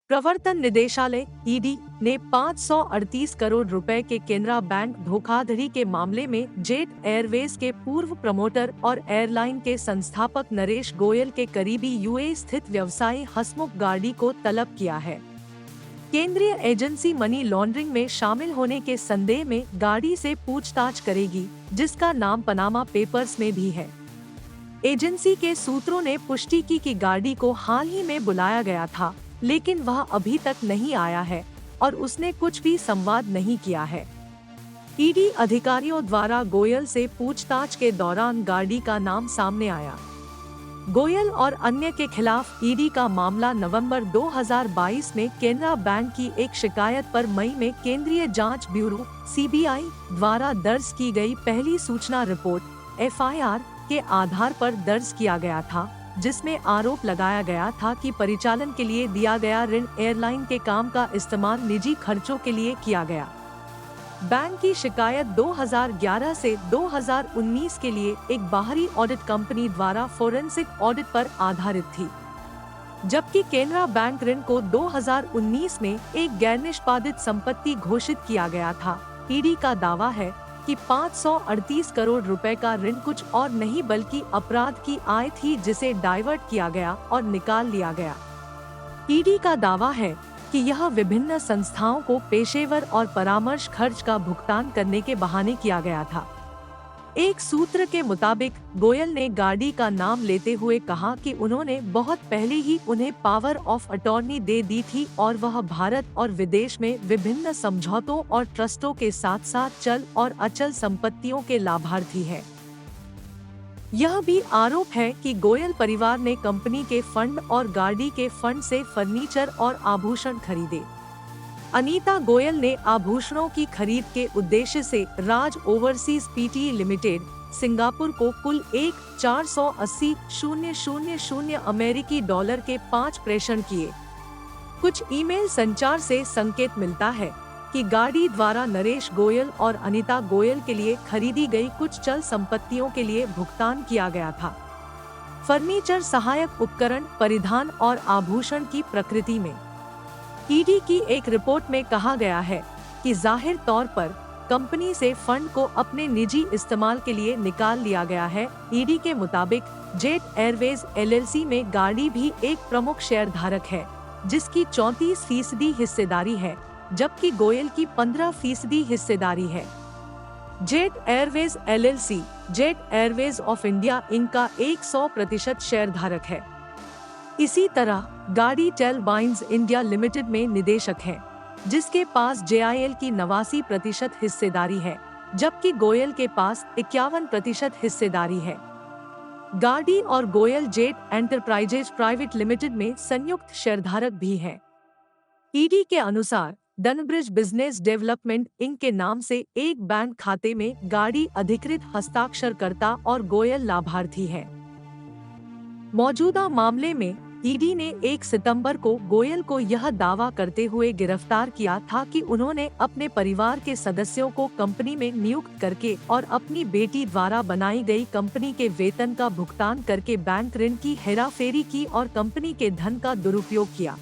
प्रवर्तन निदेशालय ईडी ने 538 करोड़ रुपए के केनरा बैंक धोखाधड़ी के मामले में जेट एयरवेज के पूर्व प्रमोटर और एयरलाइन के संस्थापक नरेश गोयल के करीबी यूएई स्थित व्यवसायी हसमुख गार्डी को तलब किया है। केंद्रीय एजेंसी मनी लॉन्ड्रिंग में शामिल होने के संदेह में गार्डी से पूछताछ करेगी, जिसका नाम पनामा पेपर्स में भी है। एजेंसी के सूत्रों ने पुष्टि की कि गार्डी को हाल ही में बुलाया गया था, लेकिन वह अभी तक नहीं आया है और उसने कुछ भी संवाद नहीं किया है। ईडी अधिकारियों द्वारा गोयल से पूछताछ के दौरान गार्डी का नाम सामने आया। गोयल और अन्य के खिलाफ ईडी का मामला नवंबर 2022 में केनरा बैंक की एक शिकायत पर मई में केंद्रीय जांच ब्यूरो (सीबीआई) द्वारा दर्ज की गई पहली सूचना रिपोर्ट (एफआईआर) के आधार पर दर्ज किया गया था, जिसमें आरोप लगाया गया था कि परिचालन के लिए दिया गया ऋण एयरलाइन के काम का इस्तेमाल निजी खर्चों के लिए किया गया। बैंक की शिकायत 2011 से 2019 के लिए एक बाहरी ऑडिट कंपनी द्वारा फोरेंसिक ऑडिट पर आधारित थी, जबकि केनरा बैंक ऋण को 2019 में एक गैर निष्पादित संपत्ति घोषित किया गया था। ईडी का दावा है कि 538 करोड़ रुपए का ऋण कुछ और नहीं बल्कि अपराध की आय थी, जिसे डाइवर्ट किया गया और निकाल लिया गया। ईडी का दावा है कि यह विभिन्न संस्थाओं को पेशेवर और परामर्श खर्च का भुगतान करने के बहाने किया गया था। एक सूत्र के मुताबिक गोयल ने गार्डी का नाम लेते हुए कहा कि उन्होंने बहुत पहले ही उन्हें पावर ऑफ अटॉर्नी दे दी थी और वह भारत और विदेश में विभिन्न समझौतों और ट्रस्टों के साथ साथ चल और अचल संपत्तियों के लाभार्थी है। यह भी आरोप है कि गोयल परिवार ने कंपनी के फंड और गार्डी के फंड से फर्नीचर और आभूषण खरीदे। अनीता गोयल ने आभूषणों की खरीद के उद्देश्य से राज ओवरसीज पीटी लिमिटेड सिंगापुर को कुल 1,480,000 अमेरिकी डॉलर के 5 प्रेषण किए। कुछ ईमेल संचार से संकेत मिलता है कि गार्डी द्वारा नरेश गोयल और अनीता गोयल के लिए खरीदी गई कुछ चल संपत्तियों के लिए भुगतान किया गया था। फर्नीचर, सहायक उपकरण, परिधान और आभूषण की प्रकृति में। ईडी की एक रिपोर्ट में कहा गया है कि जाहिर तौर पर कंपनी से फंड को अपने निजी इस्तेमाल के लिए निकाल लिया गया है। ईडी के मुताबिक जेट एयरवेज एलएलसी में गार्डी भी एक प्रमुख शेयरधारक है, जिसकी 34% हिस्सेदारी है, जबकि गोयल की 15% हिस्सेदारी है। Jet Airways LLC Jet Airways of India Inc का 100% शेयरधारक है। इसी तरह गार्डी टेलबाइंस इंडिया लिमिटेड में निदेशक है, जिसके पास जेआईएल की 89% हिस्सेदारी है, जबकि गोयल के पास 51% हिस्सेदारी है। गार्डी और Goyal jet enterprises private limited में संयुक्त शेयरधारक भी हैं। ईडी के अनुसार डनब्रिज बिजनेस डेवलपमेंट इंक के नाम से एक बैंक खाते में गार्डी अधिकृत हस्ताक्षरकर्ता और गोयल लाभार्थी है। मौजूदा मामले में ईडी ने 1 सितंबर को गोयल को यह दावा करते हुए गिरफ्तार किया था कि उन्होंने अपने परिवार के सदस्यों को कंपनी में नियुक्त करके और अपनी बेटी द्वारा बनाई गई कंपनी के वेतन का भुगतान करके बैंक ऋण की हेराफेरी की और कंपनी के धन का दुरुपयोग किया।